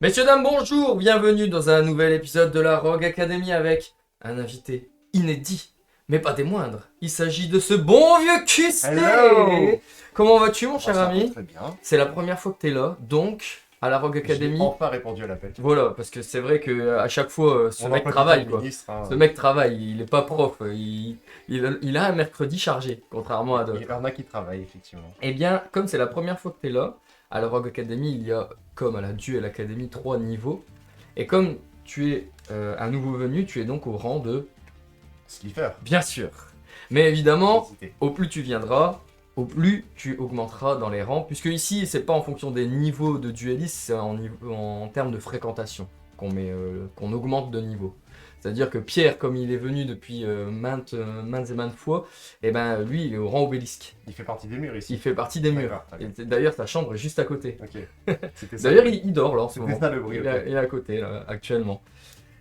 Messieurs, dames, bonjour, bienvenue dans un nouvel épisode de la Rogue Academy avec un invité inédit, mais pas des moindres. Il s'agit de ce bon vieux QC. Hello. Comment vas-tu mon cher Ça va ami? très bien. C'est la première fois que tu es là, donc à la Rogue J'ai Academy. enfin répondu à l'appel. Voilà, parce que c'est vrai que à chaque fois, ce On mec emploie travaille du temps quoi. de ministre, hein. Ce mec travaille, il est pas prof, il a un mercredi chargé, contrairement à d'autres. Il y en a qui travaillent, effectivement. Eh bien, comme c'est la première fois que tu es là, à la Rogue Academy, il y a, comme à la Duel Academy, 3 niveaux. Et comme tu es un nouveau venu, tu es donc au rang de... Skiffer. Bien sûr. Mais évidemment, Hésitez. au plus tu viendras, au plus tu augmenteras dans les rangs. Puisque ici, c'est pas en fonction des niveaux de dueliste, c'est en termes de fréquentation qu'on augmente de niveau. C'est-à-dire que Pierre, comme il est venu depuis maintes et maintes fois, et ben lui, il est au rang obélisque. Il fait partie des murs ici. Il fait partie des murs. D'accord, très bien. Et d'ailleurs, sa chambre est juste à côté. Ok. C'était ça. D'ailleurs, il dort là en ce C'était moment. ça le bruit. Il ok. est à côté là, actuellement.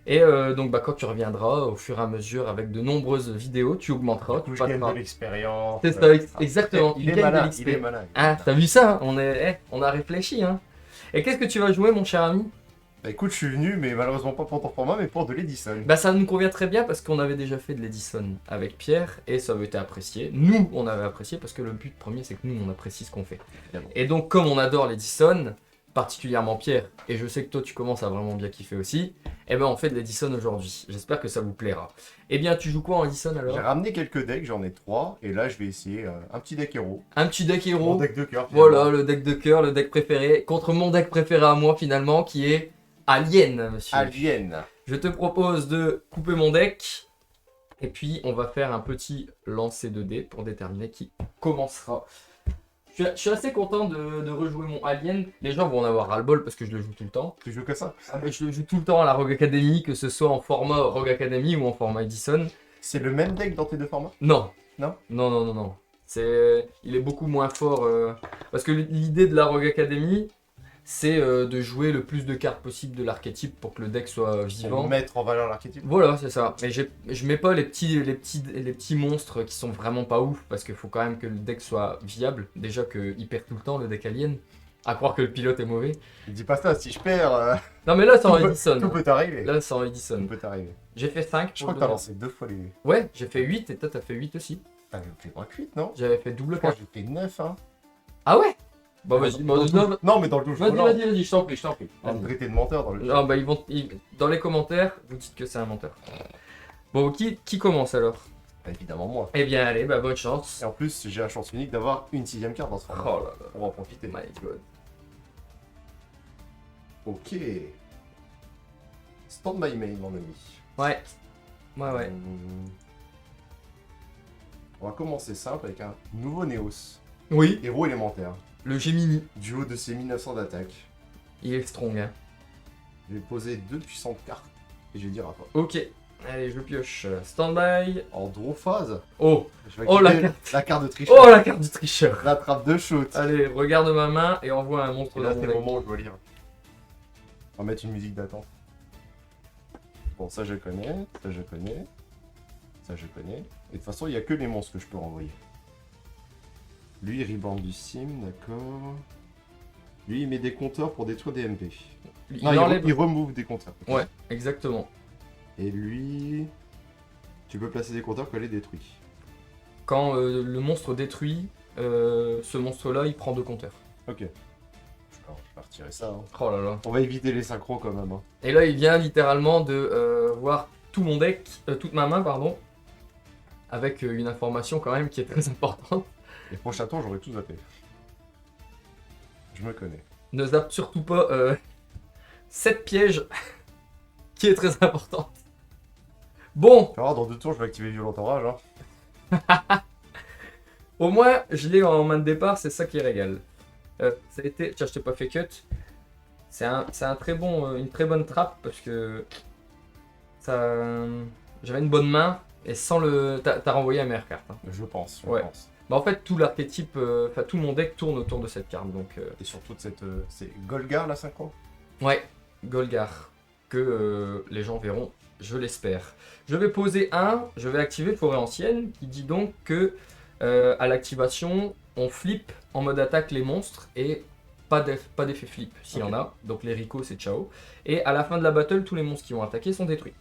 Et donc quand tu reviendras au fur et à mesure avec de nombreuses vidéos, tu augmenteras, Du tu coup, je gagne passeras. de l'expérience. C'est ça, exactement. Il tu est gagnes de malin. l'XP. Il est malin. Ah, t'as vu ça, hein, on a réfléchi. Hein. Et qu'est-ce que tu vas jouer, mon cher ami? Bah écoute, je suis venu, mais malheureusement pas pour ton format, mais pour de l'Edison. Bah ça nous convient très bien parce qu'on avait déjà fait de l'Edison avec Pierre et ça avait été apprécié. Nous, on avait apprécié parce que le but premier, c'est que nous, on apprécie ce qu'on fait. Évidemment. Et donc, comme on adore l'Edison, particulièrement Pierre, et je sais que toi, tu commences à vraiment bien kiffer aussi, eh ben on fait de l'Edison aujourd'hui. J'espère que ça vous plaira. Eh bien, tu joues quoi en Edison alors? J'ai ramené quelques decks, j'en ai 3, et là je vais essayer un petit deck héros. Un petit deck héros. Mon deck de cœur. Voilà, finalement. le deck de cœur, le deck préféré, contre mon deck préféré à moi finalement, qui est Alien, monsieur. Alien. Je te propose de couper mon deck, et puis on va faire un petit lancer de dés pour déterminer qui commencera. Je suis assez content de rejouer mon Alien. Les gens vont en avoir ras-le-bol parce que je le joue tout le temps. Tu joues que ça? Mais je le joue tout le temps à la Rogue Academy, que ce soit en format Rogue Academy ou en format Edison. C'est le même deck dans tes deux formats? Non. Non. Non. Il est beaucoup moins fort. Parce que l'idée de la Rogue Academy, c'est de jouer le plus de cartes possible de l'archétype pour que le deck soit vivant. Pour mettre en valeur l'archétype. Voilà, c'est ça. Mais je mets pas les petits monstres qui sont vraiment pas ouf, parce qu'il faut quand même que le deck soit viable. Déjà qu'il perd tout le temps, le deck Alien. À croire que le pilote est mauvais. Dis pas ça, si je perds, Non mais là, c'est en tout Edison. peut t'arriver. Là, c'est en Tout Edison. peut t'arriver. J'ai fait 5. Je crois que t'as lancé 2 fois les. Ouais, j'ai fait 8 et toi, t'as fait 8 aussi. T'avais fait moins que 8, non? J'avais fait double Moi 4. j'ai fait 9, hein. Ah ouais? Bah vas-y, Dans le double- Non, mais dans le double. vas-y, je t'en prie, On va me traiter de menteur dans le Non, bah dans les commentaires, vous dites que c'est un menteur. Bon, qui commence alors? Évidemment, moi. Eh bien, allez, bah bonne chance. Et en plus, j'ai la chance unique d'avoir une 6ème carte dans ce format. Oh là là, On va en profiter. my god. Ok. Stand by main, mon ami. Ouais. On va commencer simple avec un nouveau Neos. Oui. Héros élémentaire. Le Gemini, Du haut de ses 1900 d'attaque. il est strong, hein. Je vais poser 2 puissantes cartes. Et je vais dire à toi. Ok. Allez, je pioche. Stand-by. En draw phase. Oh. Je vais Oh, la activer carte. la carte de tricheur. Oh, la carte du tricheur. La trappe de shoot. Allez, regarde ma main et envoie un monstre Et là, dans c'est mon le deck. moment où je dois lire. On va mettre une musique d'attente. Bon, ça je connais, ça je connais, ça je connais. Et de toute façon, il n'y a que les monstres que je peux renvoyer. Lui, il rebrand du sim, d'accord. Lui, il met des compteurs pour détruire des MP. Il Non, enlève. il remove des compteurs. Ouais, exactement. Et lui, tu peux placer des compteurs quand il est détruit. Quand le monstre détruit, ce monstre-là, il prend 2 compteurs. Ok. Je vais retirer ça. Hein. Oh là là. On va éviter les synchros quand même. Hein. Et là, il vient littéralement de voir tout mon deck, toute ma main, pardon, avec une information quand même qui est très importante. Les prochains tours, j'aurai tout zappé. Je me connais. Ne zappe surtout pas 7 pièges, qui est très important. Bon, Tu vas voir, dans 2 tours, je vais activer Violent Orage. Hein. au moins, je l'ai en main de départ, c'est ça qui régale. Ça a été... Tiens, je t'ai pas fait cut. C'est un très bon, une très bonne trappe parce que ça, j'avais une bonne main et sans le... T'as renvoyé la meilleure carte. Hein. Je pense, Ouais. Bah en fait, tout l'archétype, enfin tout mon deck tourne autour de cette carte, donc... Et surtout de cette. C'est Golgar la synchro. Ouais, Golgar, que les gens verront, je l'espère. Je vais poser je vais activer Forêt Ancienne, qui dit donc que à l'activation, on flippe en mode attaque les monstres et pas d'effet flip s'il y en a. Donc les Rico, c'est ciao. Et à la fin de la battle, tous les monstres qui ont attaqué sont détruits.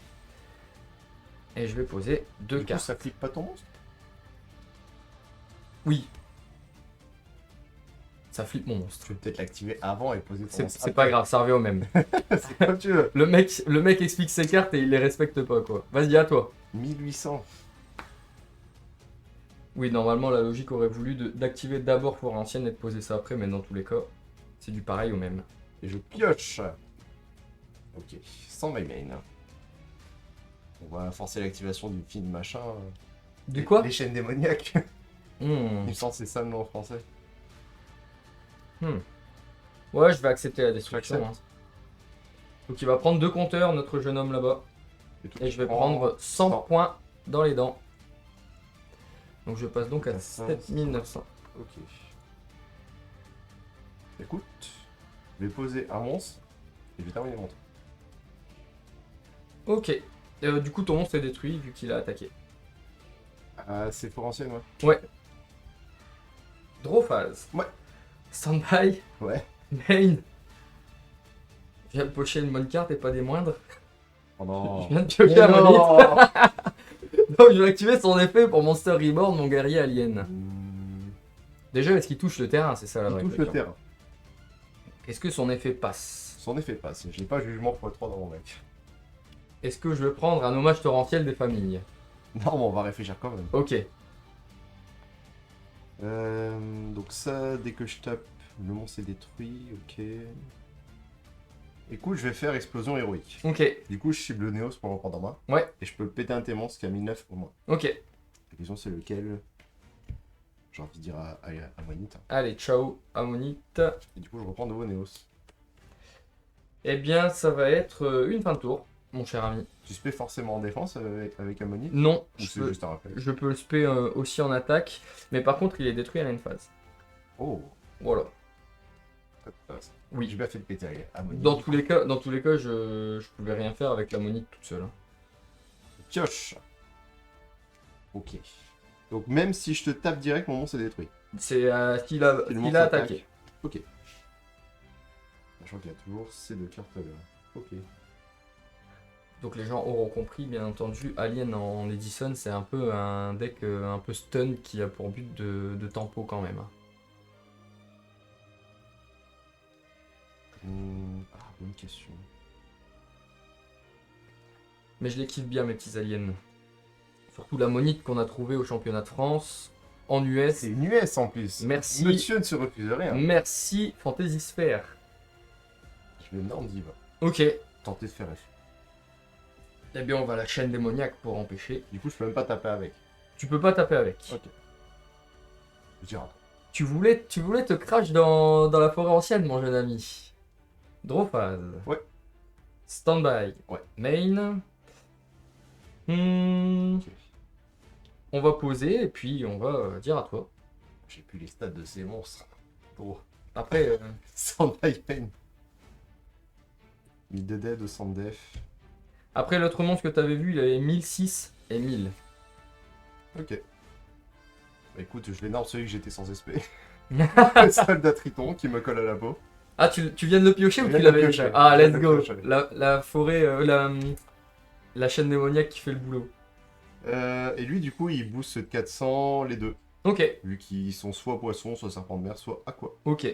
Et je vais poser 2 Du coup, cartes. ça flippe pas ton monstre? Oui. Ça flippe mon monstre. Tu peux peut-être l'activer avant et poser ton C'est monstre c'est après. pas grave, ça revient au même. C'est comme tu veux. Le mec explique ses cartes et il les respecte pas, quoi. Vas-y, à toi. 1800. Oui, normalement, la logique aurait voulu d'activer d'abord Forêt Ancienne et de poser ça après, mais dans tous les cas, c'est du pareil au même. Et je pioche. Ok, sans my main. On va forcer l'activation du film machin. Du quoi Les chaînes démoniaques. Il Hmm. me semble que c'est ça le nom en français. Ouais, je vais accepter la destruction. J'accepte. Hein. Donc il va prendre 2 compteurs, notre jeune homme là-bas. toi, Et tu je vais prends prendre 100 100. points dans les dents. Donc je passe donc à T'as ça, 7900. Ok. Écoute, je vais poser un monstre et je vais terminer mon tour. Ok. Du coup, ton monstre est détruit vu qu'il a attaqué. C'est fort ancienne, ouais. Ouais. Draw phase. Ouais. Standby. Ouais. Main. Je viens de pocher une bonne carte et pas des moindres. Oh non. Je viens de piocher Ammonite. Donc je vais activer son effet pour Monster Reborn, mon guerrier alien. Déjà, est-ce qu'il touche le terrain? C'est ça la Il vraie touche le question. terrain. Est-ce que son effet passe? Son effet passe. J'ai pas jugement x3 dans mon deck. Est-ce que je vais prendre un hommage torrentiel des familles? Non, mais on va réfléchir quand même. Ok. Donc ça, dès que je tape, le monstre est détruit. Ok. Écoute, je vais faire explosion héroïque. Ok. Du coup, je cible le Néos pour le reprendre en main. Ouais. Et je peux péter un de tes monstres qui a mis 9 au moins. Ok. La question c'est lequel. J'ai envie de dire à Monite. Allez, ciao, Ammonite. Et du coup, je reprends de nouveau Néos. Eh bien, ça va être une fin de tour, mon cher ami. Tu spé forcément en défense avec Ammonite? Non, Ou je c'est peux, juste un rappel? je peux le spé aussi en attaque, mais par contre, il est détruit à la phase. Oh, Voilà. très intéressant. Oui. J'ai bien fait de péter avec Ammonite. Dans tous les cas, je pouvais rien faire avec l'ammonite toute seule. Hein. Pioche. Ok. Donc même si je te tape direct, mon monstre est détruit. C'est s'il Si le a monstre attaqué. attaque. Ok. Je crois qu'il y a toujours ces deux cartes là. Ok. Donc les gens auront compris, bien entendu, Alien en Edison, c'est un peu un deck un peu stun qui a pour but de tempo quand même. Bonne question. Mais je les kiffe bien mes petits aliens. Surtout l'ammonite qu'on a trouvé au championnat de France, en US. C'est une US en plus. Merci. Monsieur ne se refuse rien. Merci Fantasy Sphere. Je vais énorme diva. Ok. Eh Tenter de faire effet. bien on va à la chaîne démoniaque pour empêcher. Du coup, je peux même pas taper avec. Tu peux pas taper avec. Ok. Je dirais. Tu voulais te crash dans la forêt ancienne, mon jeune ami. Draw phase. Ouais. Standby. Ouais. Main. Ok. On va poser et puis on va dire à toi. J'ai plus les stats de ces monstres. Gros. Après, Sans pain. 1000 de dead, 200 de def. après l'autre monstre que t'avais vu, il avait 1006 et 1000. Ok. Bah écoute, je vais nard celui que j'étais sans SP. Le soldat Triton qui me colle à la peau. Ah, tu viens de le piocher Je ou viens tu de le l'avais piocher. déjà? Ah, Je viens let's de le go. piocher. La forêt, la chaîne démoniaque qui fait le boulot. Et lui, du coup, il booste de 400 les deux. Ok, Vu qu'ils sont soit poisson, soit serpent de mer, soit aqua. ok,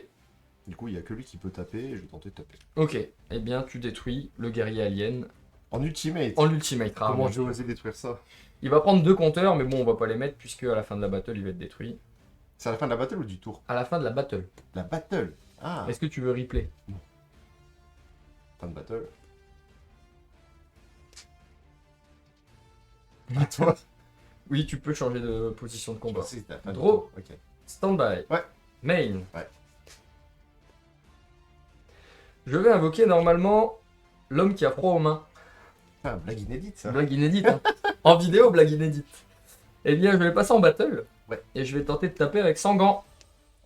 Du coup, il y a que lui qui peut taper et je vais tenter de taper. ok. Eh bien, tu détruis le guerrier alien En ultimate. en ultimate. Comment rarement. j'ai osé détruire ça? Il va prendre 2 compteurs, mais bon, on va pas les mettre puisque à la fin de la battle, il va être détruit. C'est à la fin de la battle ou du tour? À la fin de la battle. La battle. Ah, Est-ce que tu veux replay? fin de battle. À toi. Oui, tu peux changer de position de Je combat. pensais que c'était la fin du Draw. tour. Ok. Standby. Ouais. Main. Ouais. Je vais invoquer normalement l'homme qui a froid aux mains. Ah, blague inédite ça. Blague inédite. Hein. En vidéo, blague inédite. Eh bien, je vais passer en battle. Ouais. Et je vais tenter de taper avec 100 gants.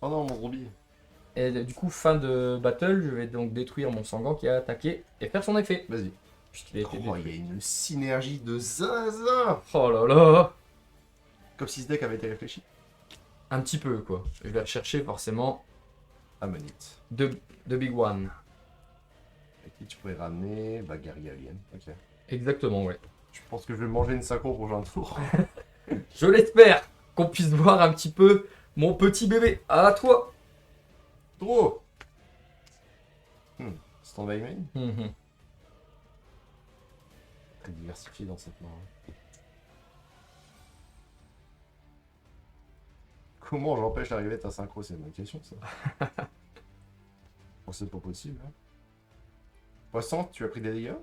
Oh non, mon zombie. Et du coup, fin de battle, je vais donc détruire mon Sangan qui a attaqué et faire son effet. Vas-y. Puisqu'il a été Oh, il détruit. y a une synergie de zinzin. Oh là là. Comme si ce deck avait été réfléchi. Un petit peu, quoi. Je vais rechercher forcément Ammonite. De Big One. Et qui tu pourrais ramener? Bah, Guerrier Alien. Ok. Exactement, ouais. Je pense que je vais manger une synchro pour un tour. Je l'espère qu'on puisse voir un petit peu mon petit bébé. À toi. Trop. Stand-by main. Mhm. Très diversifié dans cette main. Comment j'empêche d'arriver à ta synchro? C'est une bonne question, ça. Bon, c'est pas possible. Hein. Poisson, tu as pris des dégâts?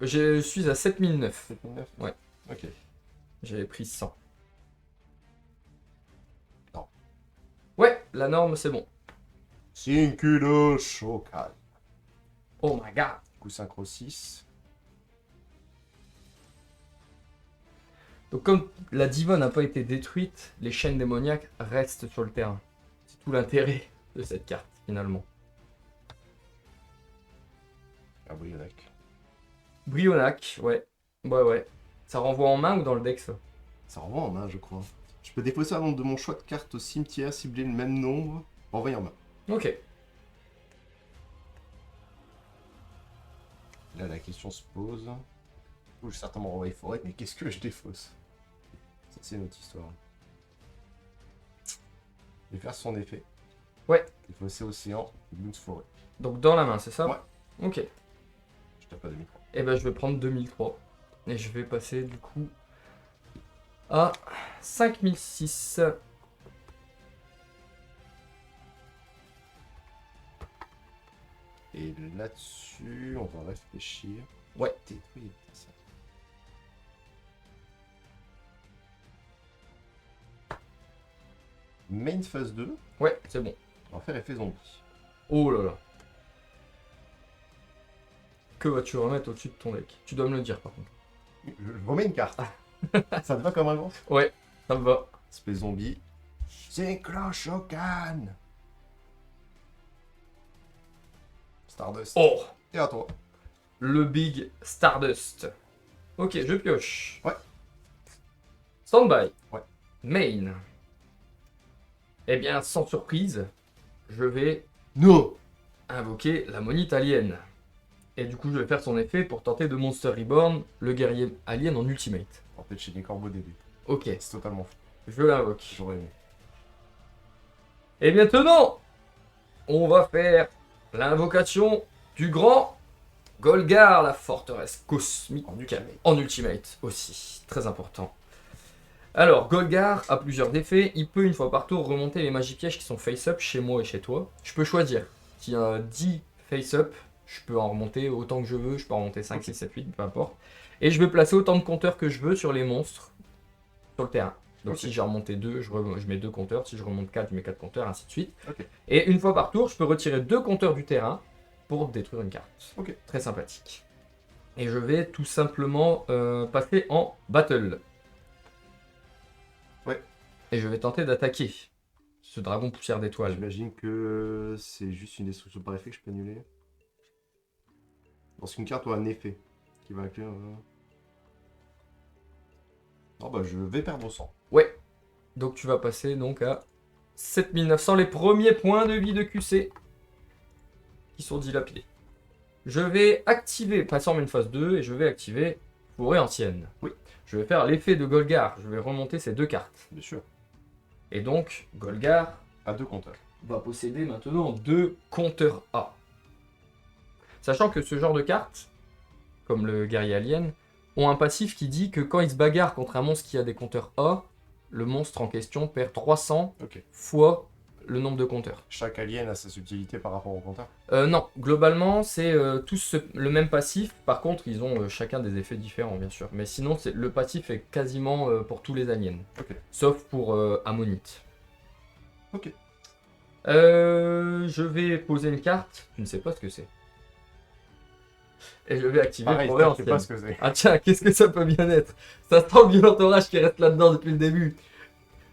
Je suis à 7009. 7009. Ouais. Ok. J'avais pris 100. Non. Ouais, la norme, c'est bon. Cinculo Shokai. Oh my god. Coup synchro 6. Donc comme la diva n'a pas été détruite, les chaînes démoniaques restent sur le terrain. C'est tout l'intérêt de cette carte, finalement. Ah oui, Yodak. Brionac, ouais. Ouais. Ça renvoie en main ou dans le deck, ça? Ça renvoie en main, je crois. Je peux déposer un nombre de mon choix de cartes au cimetière, cibler le même nombre, renvoyer en main. Ok. Là, la question se pose. Je vais certainement renvoyer forêt, mais qu'est-ce que je défausse? Ça, c'est une autre histoire. Je vais faire son effet. Ouais. Défausser océan, Bloons forêt. Donc dans la main, c'est ça? Ouais. Ok. Je tape pas 2003. Et ben je vais prendre 2003. Et je vais passer du coup à 5006. Et là-dessus, on va réfléchir. Ouais. Détruire ça. Main phase 2, Ouais, c'est bon. on va faire effet zombie. Oh là là. Que vas-tu remettre au-dessus de ton deck? Tu dois me le dire par contre. Je remets une carte. Ça te va comme avance? Ouais, ça me va. Espèce zombie. Synchro Shokan. Stardust. Oh, Et à toi. le Big Stardust. Ok, je pioche. Ouais. Standby. Ouais. Main. Eh bien, sans surprise, je vais Non. invoquer la monite alien. Et du coup, je vais faire son effet pour tenter de Monster Reborn, le guerrier alien en ultimate. En fait, chez les corbeaux au début. Ok, C'est totalement fou. je l'invoque. J'aurais aimé. Et maintenant, on va faire l'invocation du grand Golgar, la forteresse cosmique. En ultimate. En ultimate aussi, très important. Alors, Golgar a plusieurs effets. Il peut, une fois par tour, remonter les magies pièges qui sont face-up chez moi et chez toi. Je peux choisir. S'il y a 10 face-up, je peux en remonter autant que je veux. Je peux en remonter 5, 6, 7, 8, peu importe. Et je vais placer autant de compteurs que je veux sur les monstres sur le terrain. Donc Ok. si j'ai remonté 2, je mets 2 compteurs. Si je remonte 4, je mets 4 compteurs, ainsi de suite. Ok. Et une fois par tour, je peux retirer 2 compteurs du terrain pour détruire une carte. Ok. Très sympathique. Et je vais tout simplement passer en battle. Ouais. Et je vais tenter d'attaquer ce dragon poussière d'étoiles. J'imagine que c'est juste une destruction par effet que je peux annuler. Lorsqu'une carte a un effet qui va inclure. Non, bah je vais perdre 100. Ouais. Donc tu vas passer donc à 7900, les premiers points de vie de QC qui sont dilapidés. Je vais activer, passant une phase 2, et je vais activer Forêt Ancienne. Oui. Je vais faire l'effet de Golgar. Je vais remonter ces 2 cartes. Bien sûr. Et donc, Golgar À 2 compteurs. va posséder maintenant 2 compteurs A. Sachant que ce genre de cartes, comme le guerrier alien, ont un passif qui dit que quand il se bagarre contre un monstre qui a des compteurs A, le monstre en question perd 300 Ok. fois le nombre de compteurs. Chaque alien a sa subtilité par rapport au compteur. Non, globalement, c'est tous le même passif. Par contre, ils ont chacun des effets différents, bien sûr. Mais sinon, le passif est quasiment pour tous les aliens. Ok. Sauf pour Ammonite. Ok. Je vais poser une carte. Tu ne sais pas ce que c'est. Et je vais activer Pareil, Forêt je sais pas Ancienne. ce que c'est. Ah tiens, qu'est-ce que ça peut bien être? Ça sent le violent orage qui reste là-dedans depuis le début.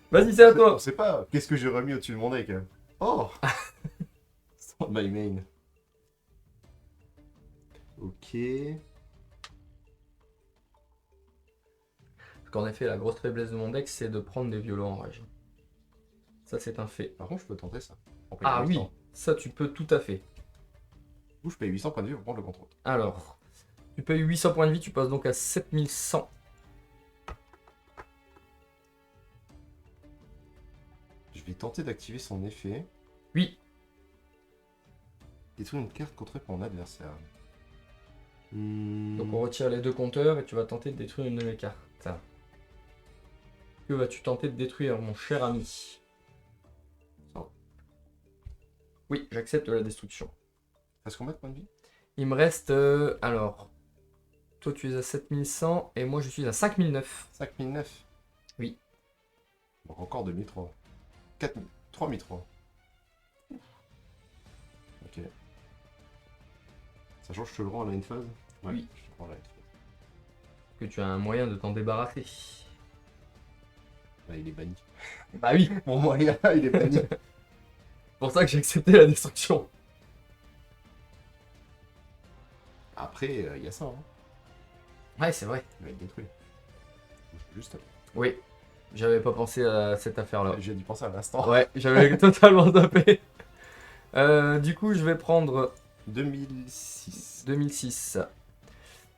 Vas-y, c'est à On toi. sait pas. Qu'est-ce que j'ai remis au-dessus de mon deck? Oh. Stand by main. Ok. Parce qu'en effet, la grosse faiblesse de mon deck, c'est de prendre des violents enragés. Ça, c'est un fait. Par contre, je peux tenter ça. Ah oui, Ça, tu peux tout à fait. Du coup, je paye 800 points de vie pour prendre le contrôle. Alors, tu payes 800 points de vie, tu passes donc à 7100. Je vais tenter d'activer son effet. Oui, Détruire une carte contrôlée par mon adversaire. donc on retire les deux compteurs et tu vas tenter de détruire une de mes cartes. Que vas-tu tenter de détruire, mon cher ami? Ça. Oui, j'accepte la destruction. Parce qu'on met de points de vie? Il me reste... alors, toi tu es à 7100 et moi je suis à 5009. 5009. Oui. Donc encore 2003. 4000. 3003. Ok. Sachant que je te le rends à la une phase? Ouais, Oui. je te le rends à la une phase. Que tu as un moyen de t'en débarrasser. Bah, il est banni. Bah oui, Mon moyen, il est banni. c'est pour ça que j'ai accepté la destruction. Après, il y a ça. Hein. Ouais, c'est vrai. Il va être détruit. Juste. Oui, j'avais pas pensé à cette affaire-là. J'ai dû penser à l'instant. Ouais, j'avais totalement zappé. Du coup, je vais prendre 2006. 2006.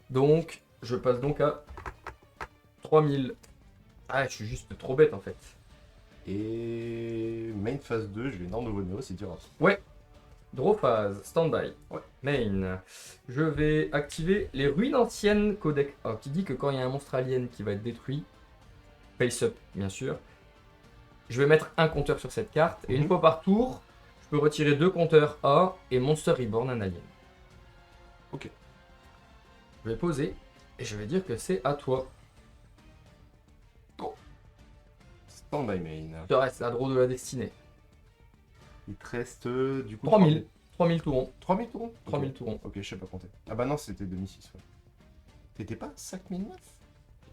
Donc, je passe donc à 3000. Ah, je suis juste trop bête en fait. Et main phase 2, je vais dans nouveau néo, c'est dur. Draw phase, standby. Ouais. Main. Je vais activer les ruines anciennes codec. Qui dit que quand il y a un monstre alien qui va être détruit, face up bien sûr, je vais mettre un compteur sur cette carte et une fois par tour, je peux retirer 2 compteurs A et Monster Reborn un alien. Ok. Je vais poser et je vais dire que c'est à toi. Stand by main. Il te reste la draw de la destinée. Il te reste du coup 3000. 3000 tout rond. 3000 tours 3000 tout rond. Ok, je sais pas compter. Ah bah non, c'était 2006. Ouais. T'étais pas 5009?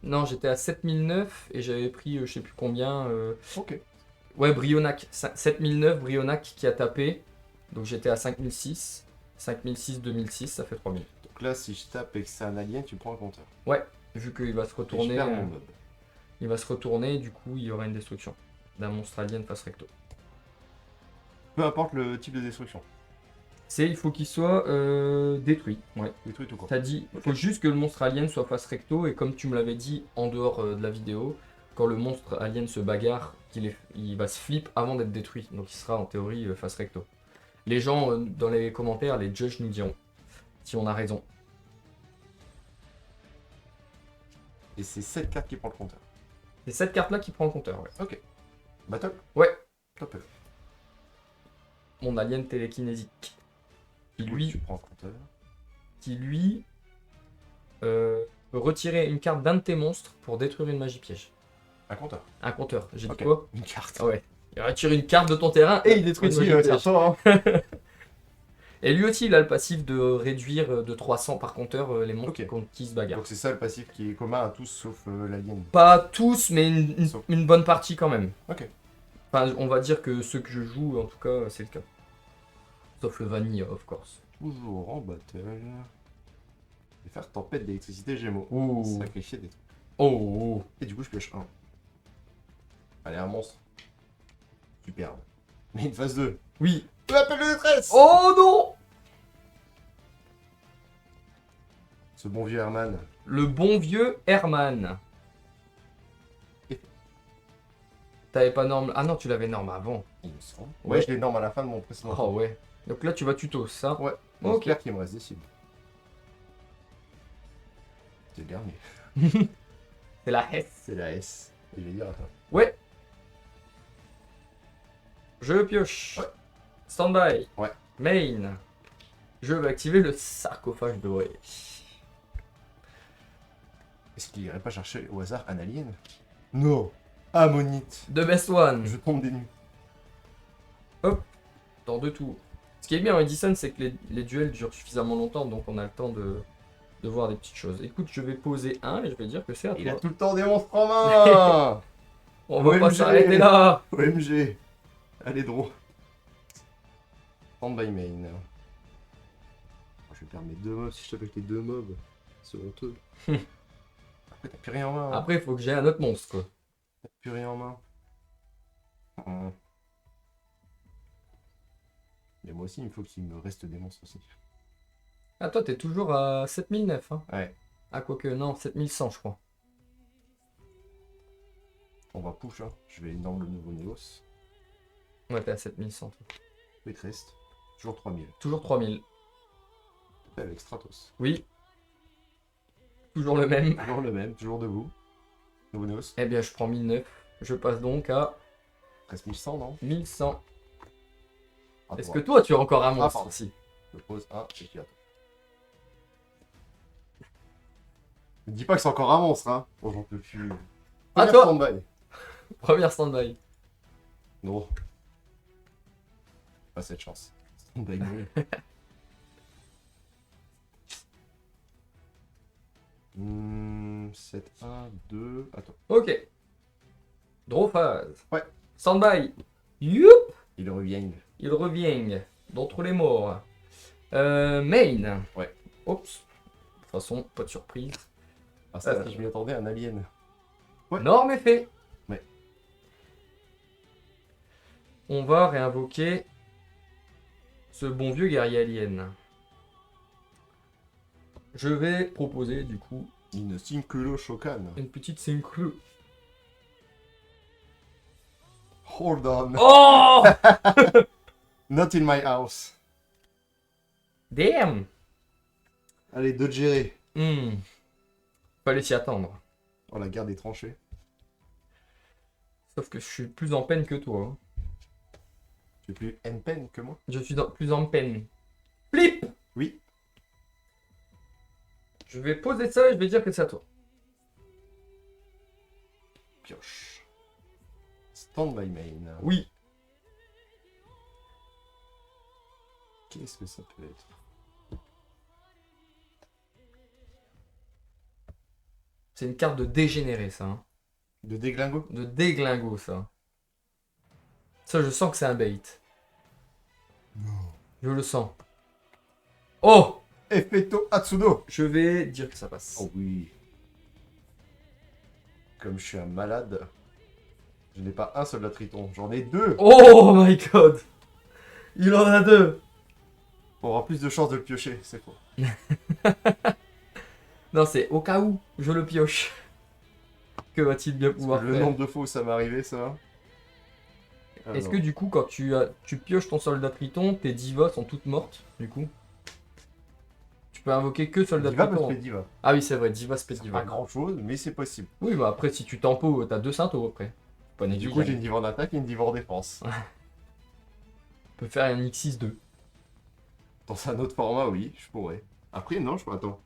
Non, j'étais à 7009 et j'avais pris je sais plus combien. Ok. Ouais, Brionac. 7009, Brionac qui a tapé. Donc j'étais à 5006. 5006, 2006, ça fait 3000. Donc là, si je tape et que c'est un alien, tu prends un compteur. Vu qu'il va se Et je retourner. perds mon mob. Il va se retourner, du coup il y aura une destruction d'un monstre alien face recto. Peu importe le type de destruction. Il faut qu'il soit détruit. Ouais. Détruit tout quoi. T'as dit, il Ok. faut juste que le monstre alien soit face recto, et comme tu me l'avais dit en dehors de la vidéo, quand le monstre alien se bagarre, il va se flip avant d'être détruit. Donc il sera en théorie face recto. Les gens dans les commentaires, les judges nous diront si on a raison. Et c'est cette carte qui prend le compteur. C'est cette carte-là qui prend le compteur, ouais. Ok. Battle? Ouais. Top. Mon alien télékinésique. Qui lui, Tu prends le compteur. peut retirer une carte d'un de tes monstres pour détruire une magie piège. Un compteur. Un compteur. J'ai Ok. dit quoi? Une carte. Ah ouais. Il retire une carte de ton terrain et il détruit une Aussi, magie piège. tiens-toi, hein. Et lui aussi, il a le passif de réduire de 300 par compteur les monstres Ok. contre qui se bagarrent. Donc c'est ça le passif qui est commun à tous sauf l'alien. Pas tous, mais Sauf- une bonne partie quand même. Ok. Enfin, on va dire que ceux que je joue, en tout cas, c'est le cas. Sauf le Vanilla, of course. Toujours en battle. Et faire tempête d'électricité gémeaux. Ouh. Sacrifier des trucs. Oh. Et du coup je pioche 1. Allez, un monstre. Superbe. Mais une phase 2. Oui. L'appel de détresse. Oh non! Ce bon vieux Herman. Le bon vieux Herman. Et- T'avais pas norme. Ah non, tu l'avais norme avant. Il me semble. Ouais. Ouais, je l'ai norme à la fin de mon précédent. Oh ouais. Donc là, tu vas tuto, ça. Ouais. Ok. J'espère qu'il me reste des cibles. C'est le dernier. C'est la S. C'est la S. Et je vais dire, attends. Ouais. Je pioche. Ouais. Standby. Ouais. Main. Je vais activer le sarcophage doré. Est-ce qu'il irait pas chercher au hasard un alien? Non. Ammonite. The best one. Je tombe des nues. Dans 2 tours. Ce qui est bien en Edison, c'est que les duels durent suffisamment longtemps, donc on a le temps de voir des petites choses. Écoute, je vais poser un et je vais dire que c'est à Il a toi. tout le temps des monstres en main. On va pas OMG. s'arrêter là. OMG. Allez, draw. Stand by main. Oh, je vais perdre mes 2 mobs si je tape avec les 2 mobs. C'est honteux. Après, t'as plus rien en main. hein. Après, il faut que j'ai un autre monstre, quoi. T'as plus rien en main. Mais moi aussi, il faut qu'il me reste des monstres aussi. Ah, toi, t'es toujours à 7009, hein. Ouais. Ah, quoique, non, 7100, je crois. On va push, hein. Je vais énorme le nouveau Néos. Ouais, t'es à 7100, toi. Pétrest. Toujours 3000. Toujours 3000. Avec Stratos. Oui. Toujours le même. Toujours le même, toujours debout. Nouveau Néos. Eh bien, je prends 1009. Je passe donc à Presque 1100, non? 1100. À Est-ce toi. que toi, tu as encore un Ah, monstre pardon. aussi? Je pose un et puis attends. Ne dis pas que c'est encore un monstre, hein. Bon, j'en peux plus. À Première toi. stand-by. Première stand-by. Non. Pas cette chance. Stand-by nul. 7, 1, 2. Attends. Ok. Draw phase. Ouais. Stand-by. Youp. Il revient. Il revient d'entre les morts. Main. Ouais. Oups. De toute façon, pas de surprise. Ah, ça, je m'y attendais, un alien. Ouais. Norme est fait. Ouais. On va réinvoquer ce bon vieux guerrier alien. Je vais proposer du coup Une Synculo Shokan. une petite synchro. Hold on. Oh Not in my house. Damn. Allez, de gérer. Fallait s'y attendre. Oh, la guerre des tranchées. Sauf que je suis plus en peine que toi. Hein. Tu es plus N-Pen que moi? Je suis plus en peine. Flip. Oui. Je vais poser ça et je vais dire que c'est à toi. Pioche. Stand by main. Oui. Qu'est-ce que ça peut être? C'est une carte de dégénéré, ça. Hein. De déglingo? De déglingo, ça. Ça, je sens que c'est un bait. Non. Je le sens. Oh! Effetto Atsudo. Je vais dire que ça passe. Oh oui. Comme je suis un malade, je n'ai pas un soldat triton, j'en ai deux. Oh my god! Il en a deux! Pour avoir plus de chances de le piocher, c'est faux. Non, c'est au cas où je le pioche. Que va-t-il bien pouvoir Le faire? nombre de fois où ça m'est arrivé, ça. Est-ce que du coup, quand tu pioches ton soldat triton, tes divas sont toutes mortes, du coup? Tu peux invoquer que soldat Diva triton. parce que Diva. Ah oui, c'est vrai, diva space C'est diva. pas grand chose, mais c'est possible. Oui, bah après, si tu tempo, t'as deux Synto après. Pas Du négligeable. coup, j'ai une Diva en attaque et une Diva en défense. On peut faire un X6-2. Dans un autre format, oui, je pourrais. Après, non, je attends.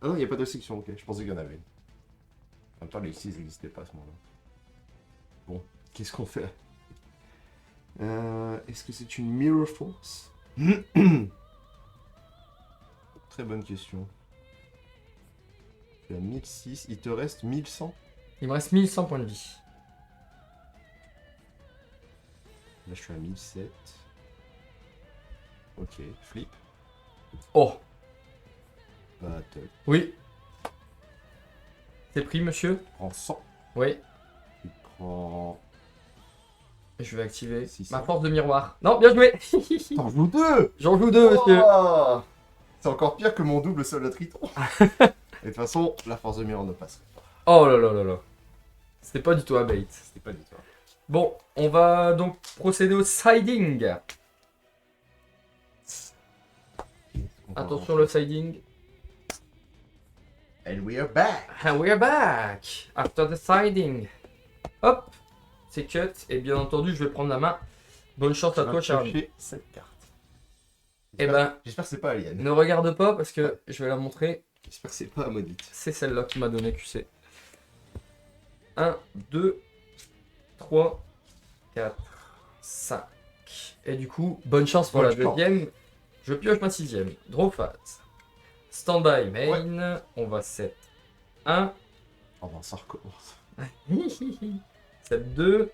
Ah non, il n'y a pas de section, ok. Je pensais qu'il y en avait une. En même temps, les X6 n'existaient pas à ce moment-là. Bon, qu'est-ce qu'on fait? Est-ce que c'est une Mirror Force? Très bonne question. Tu as 1006, il te reste 1100? Il me reste 1100 points de vie. Là, je suis à 1007. Ok, flip. Oh! Battle. Oui. C'est pris, monsieur? Prends 100. Oui. Tu prends... Je vais activer 600. ma force de miroir. Non, bien joué! T'en joues deux! J'en joue deux, monsieur. Oh, c'est encore pire que mon double soldat triton. Et de toute façon, la force de miroir ne passerait pas. Oh là là là là. C'était pas du tout un bait. C'était pas du tout. Bon, on va donc procéder au siding. Attention le siding. And we are back. And we're back after the siding. Hop, c'est cut. Et bien entendu, je vais prendre la main. Bonne chance à toi, Charlie. J'ai cette carte. Eh ben, J'espère que c'est pas Alien. ne regarde pas parce que je vais la montrer. J'espère que c'est pas Maudite. C'est celle-là qui m'a donné QC. 1, 2, 3, 4, 5. Et du coup, bonne chance pour Bonne la chance. deuxième. Je pioche ma sixième. Draw phase. Stand-by main. On va set 1. Oh ben ça recommence. Set 2.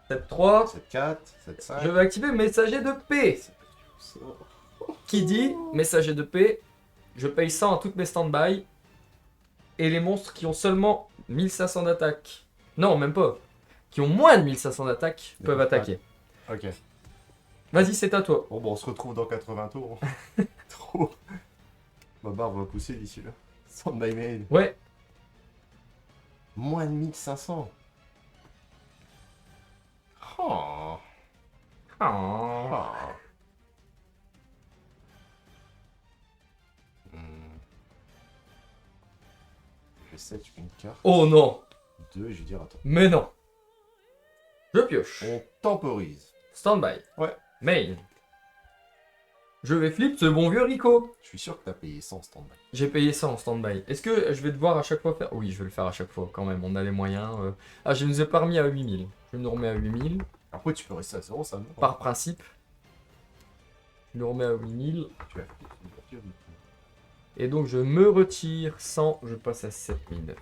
Set 3. 7, 4, 7, 5. Je vais activer messager de paix. C'est pas du tout ça. Qui dit messager de paix, je paye 100 à toutes mes stand-by. Et les monstres qui ont seulement 1500 d'attaque. Non, même pas. Qui ont moins de 1500 d'attaque peuvent attaquer. Ok. Vas-y, c'est à toi. Bon, on se retrouve dans 80 tours. Trop. Ma barre va pousser d'ici là. Stand-by main. Ouais. Moins de 1500. Oh. Oh. Oh. Je sais, tu fais une carte. Oh non. 2, je vais dire attends. Mais non. Je pioche. On temporise. Stand-by. Ouais. Main. Je vais flip ce bon vieux Rico. Je suis sûr que t'as payé 100 stand-by. J'ai payé ça en stand-by. Est-ce que je vais devoir à chaque fois faire... Oui, je vais le faire à chaque fois quand même, on a les moyens. Ah, je nous ai pas remis à 8000. Je nous remets à 8000. Après, tu peux rester à 0, ça me Par principe. Je nous remets à 8000. Tu vas flipper une voiture, du coup. Et donc je me retire 100, je passe à 7000.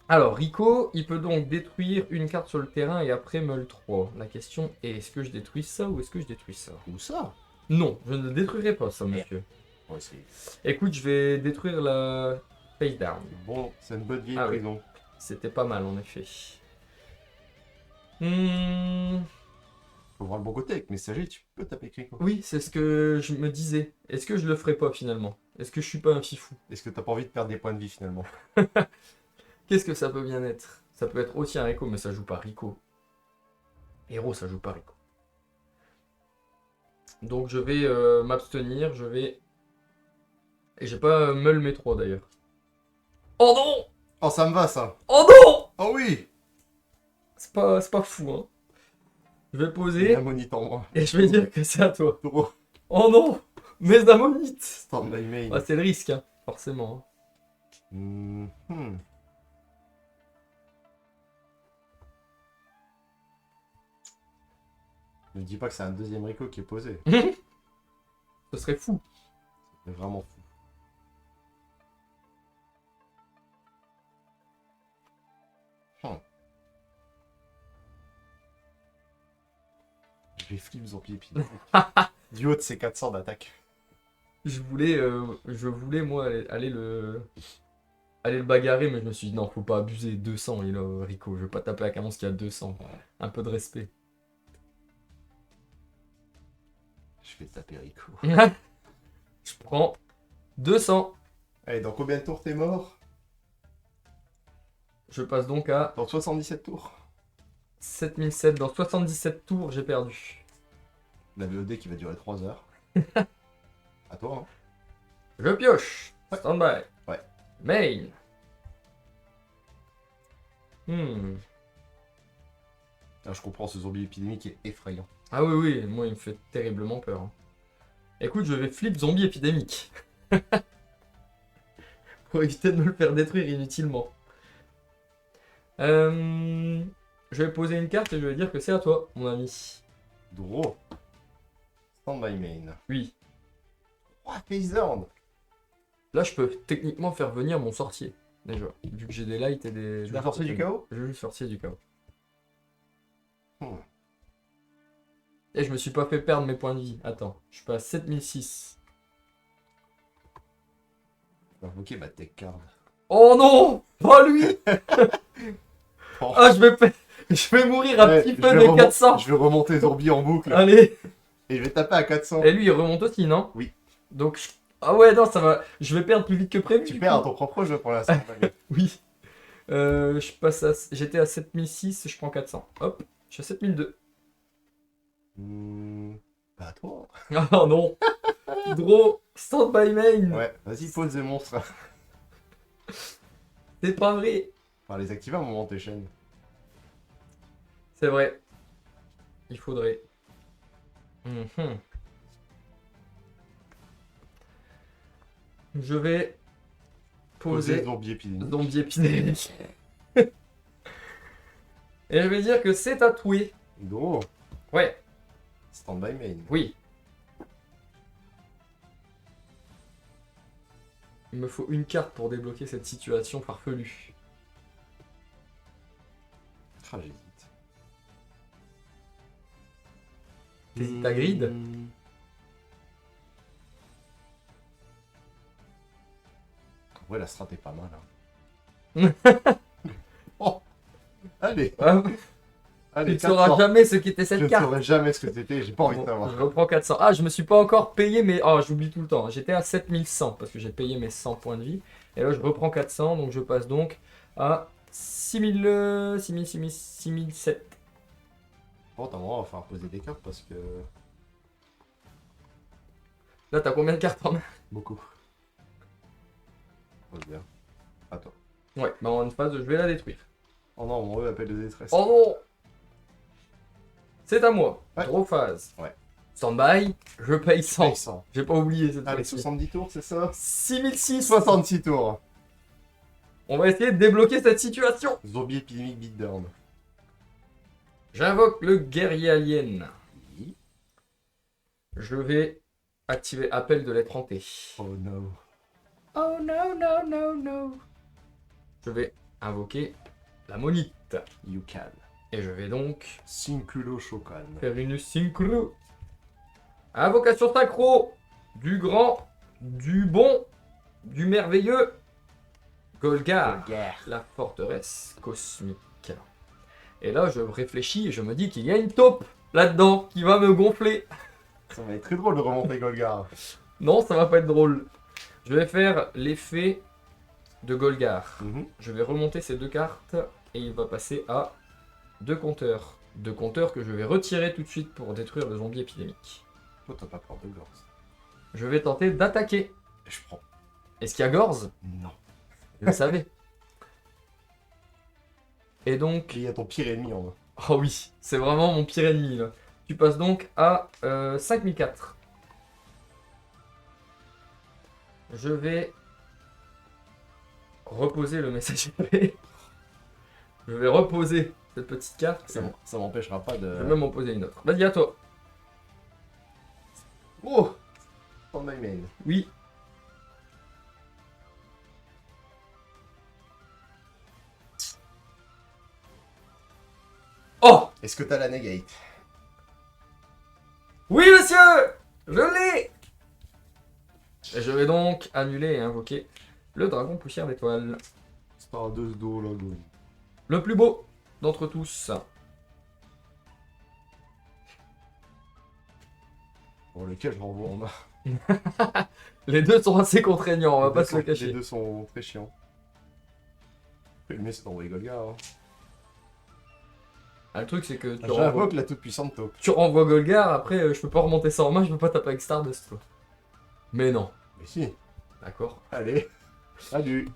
Alors, Rico, il peut donc détruire une carte sur le terrain et après meule 3. La question est, est-ce que je détruis ça ou est-ce que je détruis ça? Où ça? Non, je ne détruirai pas ça, monsieur. Ouais, c'est Écoute, je vais détruire la face down. bon, c'est une bonne vieille Ah oui. prison. C'était pas mal, en effet. Faut voir le bon côté, avec Messager, tu peux taper Crico. Oui, c'est ce que je me disais. Est-ce que je le ferai pas, finalement? Est-ce que je suis pas un fifou? Est-ce que t'as pas envie de perdre des points de vie, finalement? Qu'est-ce que ça peut bien être? Ça peut être aussi un Rico, mais ça joue pas Rico. Héros, ça joue pas Rico. Donc je vais m'abstenir, je vais... Et j'ai pas meule mes 3 d'ailleurs. Oh non! Oh, ça me va, ça. Oh non! Oh oui. C'est pas fou, hein. Je vais Et poser la monite en moi. et je vais dire que c'est à toi. Trop. Oh non! Mes ammonites! Stand-by main. Ah, c'est le risque, hein, forcément. Mhm. Ne dis pas que c'est un deuxième Rico qui est posé. Ce serait fou. C'est vraiment fou. Je vais flip zombie épidémique. Du haut de ses 400 d'attaque. Je voulais moi aller le bagarrer, mais je me suis dit non, faut pas abuser. 200, il a Rico. Je vais pas taper avec un monstre qui a 200. Un peu de respect. Je vais taper Rico. Je prends 200. Allez, dans combien de tours t'es mort? Je passe donc à Dans 77 tours. 7007. Dans 77 tours, j'ai perdu. La VOD qui va durer 3 heures. À toi, hein. Je pioche. Ouais. Stand-by. Ouais. Main. Ah, je comprends, ce zombie épidémique est effrayant. Ah oui, oui, moi il me fait terriblement peur, hein. Écoute, je vais flip zombie épidémique. Pour éviter de me le faire détruire inutilement. Je vais poser une carte et je vais dire que c'est à toi, mon ami. Draw. Stand-by main. Oui. What, Paysord? Là, je peux techniquement faire venir mon sorcier. Déjà. Vu que j'ai des lights et des... Tu veux sorcier du chaos? Je veux le sorcier du chaos. Hmm. Et je me suis pas fait perdre mes points de vie. Attends, je suis pas à 7006. Je vais invoquer ma tech card. Oh non! Pas lui! Oh. Ah, je vais mourir à Ouais, petit je feu vais des 400. Je vais remonter zombie en boucle. Allez! Et je vais taper à 400. Et lui, il remonte aussi, non? Oui. Donc, ah ouais, non, ça va. Je vais perdre plus vite que prévu. Tu du perds à coup. ton propre jeu pour l'instant. Oui. Je passe à... J'étais à 7006, je prends 400. Hop, je suis à 7002. Bah toi. Ah non! Draw, stand by main! Ouais, vas-y, pose des monstres. C'est pas vrai! Enfin, les activer à un moment tes chaînes. C'est vrai. Il faudrait. Mhm. Je vais poser zombie épidémique. zombie épidémique. Et je vais dire que c'est tatoué. Gros. Ouais, Stand by main. oui. Il me faut une carte pour débloquer cette situation farfelue. Ah, j'hésite. T'hésites à grid? Ouais, la strat est pas mal. Hein. Oh. Allez. Ah, Tu Allez, ne sauras 400. jamais ce qu'était Je cette ne carte. saurais jamais ce que c'était, j'ai pas envie de Bon, savoir. je reprends 400. Ah, je me suis pas encore payé, mais oh, j'oublie tout le temps. J'étais à 7100 parce que j'ai payé mes 100 points de vie. Et là, je reprends 400, donc je passe donc à 6000, 6000, 6000, 6007. Bon, t'as vraiment, on va falloir poser des cartes parce que. Là, t'as combien de cartes en main? Beaucoup. Pose bien. Attends. Ouais, bah en phase, je vais la détruire. Oh non, mon E appelle de détresse. Oh non! C'est à moi. Ouais. Draw phase. Ouais. Stand-by, je paye 100. Paye 100. J'ai pas oublié cette Allez, fois-ci. 70 tours, c'est ça 6006. 66 tours. On va essayer de débloquer cette situation. Zombie épidémique beatdown. J'invoque le guerrier alien. Oui. Je vais activer appel de lettre hantée. Oh no. Oh no, no, no, no. Je vais invoquer la monite. You can. Et je vais donc Synculo Shokan. faire une synchro. Invocation synchro. Du grand, du bon, du merveilleux. Golgar. La forteresse cosmique. Et là, je réfléchis et je me dis qu'il y a une taupe là-dedans qui va me gonfler. Ça va être très drôle de remonter Golgar. Non, ça va pas être drôle. Je vais faire l'effet de Golgar. Je vais remonter ces deux cartes et il va passer à deux compteurs. Deux compteurs que je vais retirer tout de suite pour détruire le zombie épidémique. Toi, t'as pas peur de Gorz. Je vais tenter d'attaquer. Et je prends. Est-ce qu'il y a Gorz? Non. Je le savais. Et donc... Il y a ton pire ennemi en bas. Oh oui, c'est vraiment mon pire ennemi là. Tu passes donc à 5004. Je vais reposer le message épée. Je vais reposer cette petite carte. Ça m'empêchera pas de. Je vais même en poser une autre. Vas-y, à toi. Oh On my main. Oui. Oh! Est-ce que t'as la negate? Oui, monsieur! Je l'ai! Et je vais donc annuler et invoquer le dragon poussière d'étoile. C'est pas un 2 dos là, go. Le plus beau d'entre tous. Pour lequel je renvoie en bas. Les deux sont assez contraignants, on va pas se le Les cacher. deux sont très chiants. Le mieux c'est d'envoyer Golgar. Hein. Ah, le truc c'est que J'invoque la toute puissante taupe. tu renvoies Golgar, après je peux pas remonter ça en main, je peux pas taper avec Stardust quoi. Mais non. Mais si. D'accord. Allez. Salut.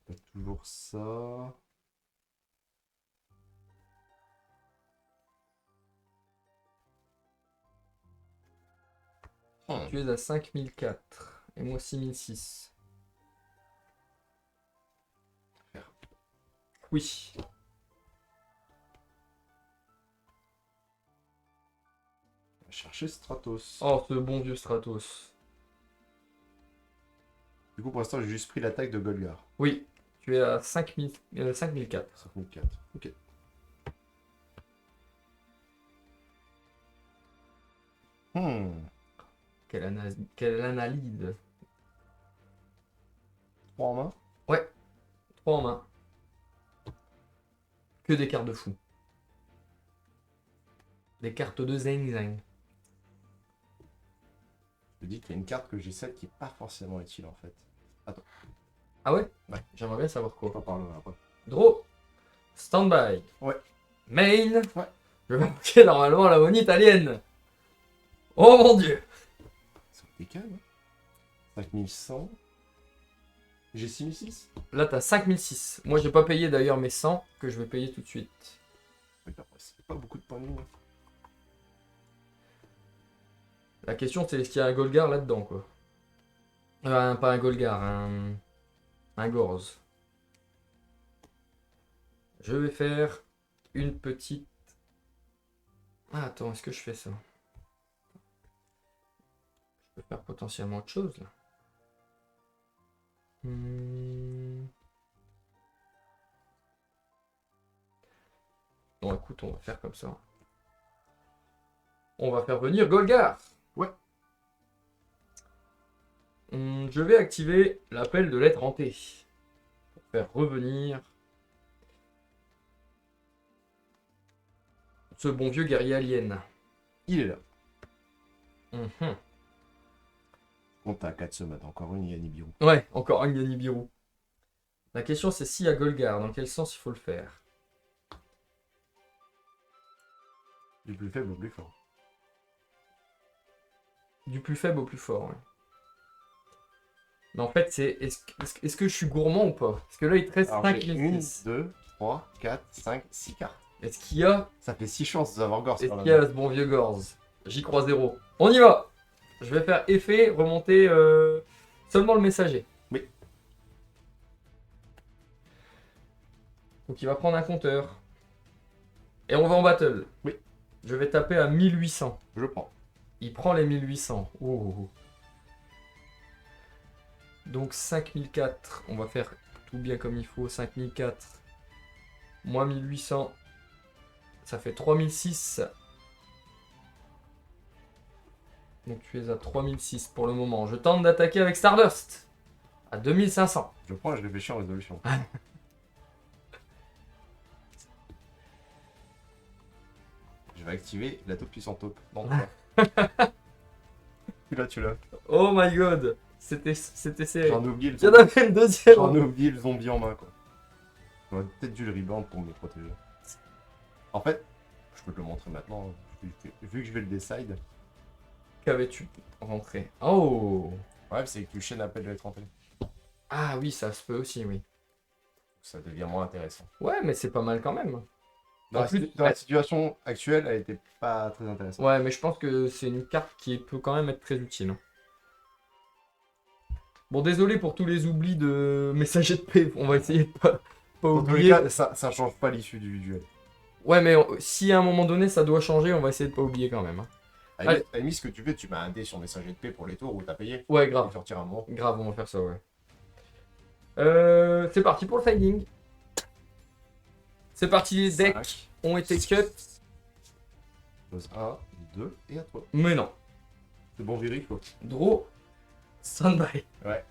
T'as toujours ça. Tu es à 5004 et moi 6006. Oui. On va chercher Stratos. Oh, ce bon vieux Stratos. Du coup, pour l'instant, j'ai juste pris l'attaque de Golgar. Oui, tu es à 5004. 5004. Ok. Quelle analyse. 3 en main. 3 en main. Que des cartes de fou. Des cartes de zing zing. Je te dis qu'il y a une carte que j'ai celle qui est pas forcément utile en fait. Ah ouais? Ouais. J'aimerais bien savoir quoi. On en parlera après. Draw. Standby. Ouais. Main. Ouais. Je vais marquer normalement la monnaie italienne. Oh mon dieu. Ça décale, hein. 5100. J'ai 6006. Là t'as 5006. Moi j'ai pas payé d'ailleurs mes 100 que je vais payer tout de suite. Oui, après, c'est pas beaucoup de points de vie. La question c'est est-ce qu'il y a un Golgar là-dedans quoi. Pas un Golgar, un Gorz. Je vais faire une petite... Ah attends, est-ce que je fais ça? Je peux faire potentiellement autre chose là. Bon écoute, on va faire comme ça. On va faire venir Golgar. Ouais. Je vais activer l'appel de lettre hantée. Pour faire revenir Ce bon vieux guerrier alien. Il est là. Mhm. On t'a 4 semaines, encore une Yannibiru. Ouais, encore un Nibiru. La question c'est si à Golgar, dans quel sens il faut le faire? Du plus faible au plus fort. Du plus faible au plus fort, ouais. Mais en fait, c'est est-ce que je suis gourmand ou pas? Parce que là, il te reste Alors 5 j'ai 1, 1006. 2, 3, 4, 5, 6 cartes. Est-ce qu'il y a Ça fait 6 chances d'avoir Gorse Est-ce par qu'il y a là. ce bon vieux Gorz? J'y crois zéro. On y va! Je vais faire effet, remonter seulement le messager. Oui. Donc il va prendre un compteur. Et on va en battle. Oui. Je vais taper à 1800. Je prends. Il prend les 1800. Oh. Donc 5004. On va faire tout bien comme il faut. 5004 moins 1800. Ça fait 3006. Donc tu es à 3006 pour le moment. Je tente d'attaquer avec Stardust. À 2500. Je prends et je réfléchis en résolution. Je vais activer la taupe puissante taupe. Non, tu l'as. Oh my god. C'était serré. J'en ai oublié le Il y en zombie. avait une deuxième. J'en ai oublié le zombie en main quoi. J'aurais peut-être dû le rebound pour me protéger. En fait, je peux te le montrer maintenant. Vu que je vais le decide. Qu'avais-tu rentré? Oh. Ouais, c'est que tu chaînes appel de l'étranger. Ah oui, ça se peut aussi, oui. Ça devient moins intéressant. Ouais, mais c'est pas mal quand même. Dans, En la, plus, dans la situation actuelle, elle était pas très intéressante. ouais, mais je pense que c'est une carte qui peut quand même être très utile. Bon, désolé pour tous les oublis de messager de paix. On va essayer de pas Dans tous les oublier. cas, ça change pas l'issue du duel. Ouais, mais si à un moment donné ça doit changer, on va essayer de pas oublier quand même. À la limite, ce que tu fais, tu mets un dé sur messager de paix pour les tours où t'as payé. Ouais, Et grave. tu retires un moment. Grave, on va faire ça, ouais. C'est parti pour le finding. C'est parti, les decks 5, ont été cut. pose 1, 2 et à toi. Mais non. C'est bon, Viri, quoi. Draw. Standby. Ouais.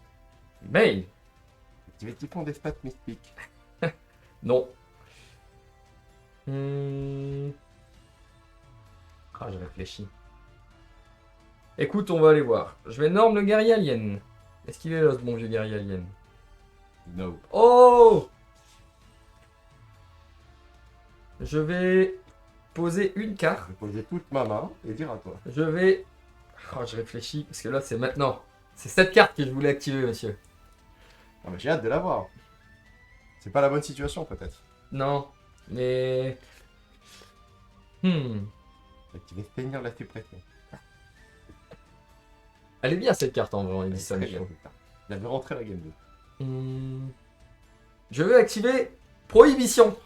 Mail. Activer typon d'espace mystique. Non. Ah, j'ai réfléchi. Écoute, on va aller voir. Je vais norme le guerrier alien. Est-ce qu'il est là, ce bon vieux guerrier alien? No. Oh! Je vais poser une carte. Je vais poser toute ma main et dire à toi. Je vais... Oh, je réfléchis, parce que là, c'est maintenant. C'est cette carte que je voulais activer, monsieur. Ah, mais j'ai hâte de la voir. C'est pas la bonne situation, peut-être. Non, mais... Activer tenir la suppression. Elle est bien, cette carte, en vrai, il dit C'est ça, très Michel. bien, cette carte. Il avait rentré la game 2. Je vais activer Prohibition.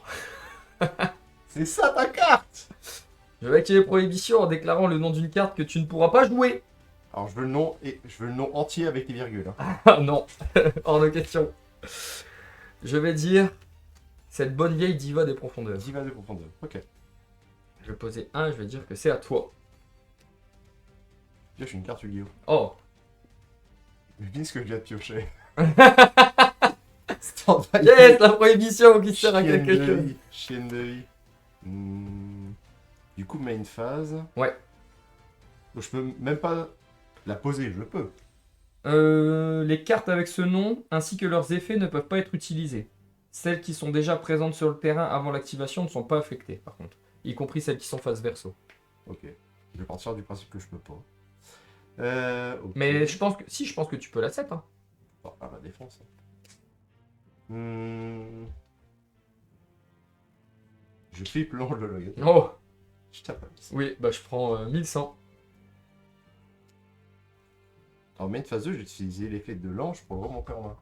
C'est ça ta carte! Je vais activer Prohibition en déclarant le nom d'une carte que tu ne pourras pas jouer. Alors je veux le nom et je veux le nom entier avec les virgules. Hein. Ah non, hors de question. Je vais dire cette bonne vieille diva des profondeurs. Diva de profondeur. Ok. Je vais poser un, je vais dire que c'est à toi. Pioche une carte Yu-Gi-Oh! Oh. Devine ce que je viens de piocher. Yes, la prohibition qui sert à Chienne quelque de chose. vie. Chienne de vie. Du coup, main phase. Ouais. Donc, je peux même pas la poser, je peux. Les cartes avec ce nom ainsi que leurs effets ne peuvent pas être utilisées. Celles qui sont déjà présentes sur le terrain avant l'activation ne sont pas affectées, par contre. Y compris celles qui sont face verso. Ok. Je vais partir du principe que je peux pas. Ok. Mais je pense que... Si, je pense que tu peux la set. Hein. Bon, la défense. Je flippe l'ange de l'œil. Oh. Je tape un petit. Oui, bah je prends 1100. En main phase 2, j'ai utilisé l'effet de l'ange pour le remonter en main.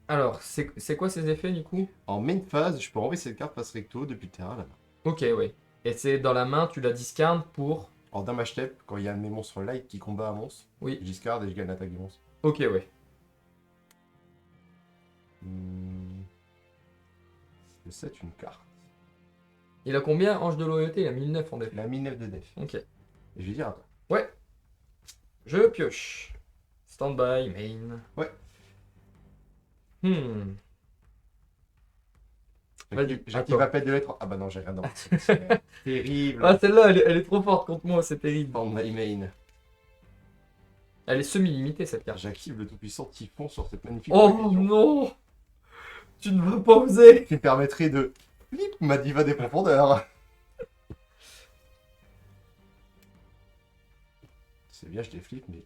Alors, c'est quoi ces effets du coup? En main phase, je peux renvoyer cette carte face recto depuis le terrain à la main. Ok, oui. Et c'est dans la main, tu la discardes pour... En damage step, quand il y a un de mes monstres light qui combat un monstre, Oui. je discard et je gagne l'attaque du monstre. Ok, ouais. Je set une carte. Il a combien, Ange de loyauté? Il a 1009 en def. La mi 9 de def. Ok. Et je vais dire à toi. Ouais. Je pioche. Standby, main. Ouais. Vas-y, J'active attends. appel de lettres. Ah bah non, j'ai rien dans mon sélectionnaire. Terrible. Ah, celle-là, elle est trop forte contre moi, c'est terrible. Dans my main. Elle est semi-limitée, cette carte. J'active le tout-puissant Typhon sur cette magnifique Oh collection. non! Tu ne vas pas oser! Qui me permettrait de flip ma diva des profondeurs. C'est bien, je les flippe, mais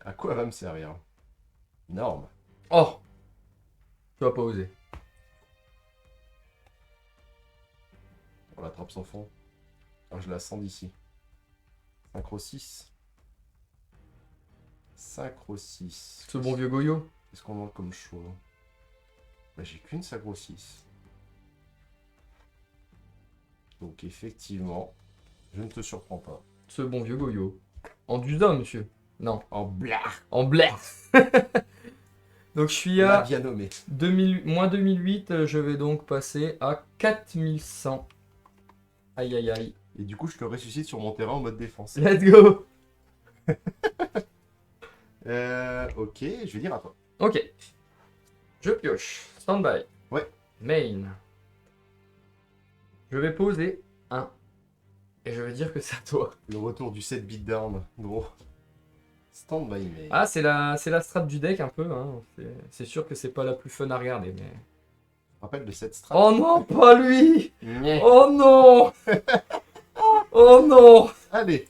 à quoi va me servir? Énorme. Oh! Tu vas pas oser. On l'attrape sans fond. Alors, je la sens d'ici. Synchro 6. Synchro 6. Ce bon vieux Goyo. Qu'est-ce qu'on a comme choix? Bah, j'ai qu'une synchro 6. Donc effectivement, je ne te surprends pas. Ce bon vieux Goyo. En Duda, monsieur. Non. En blard. En Blair. Donc je suis L'a à bien nommé. moins 2008. Je vais donc passer à 4100. Aïe aïe aïe. Et du coup, je te ressuscite sur mon terrain en mode défense. Let's go! Ok, je vais dire à toi. Ok. Je pioche. Stand-by. Ouais. Main. Je vais poser un. Et je vais dire que c'est à toi. Le retour du 7 beatdown, gros. Stand by me. Ah, c'est la strat du deck un peu. Hein. C'est sûr que c'est pas la plus fun à regarder. Mais... Je rappelle le 7 strat. Oh non, pas lui! Nyeh. Oh non! Oh non! Allez,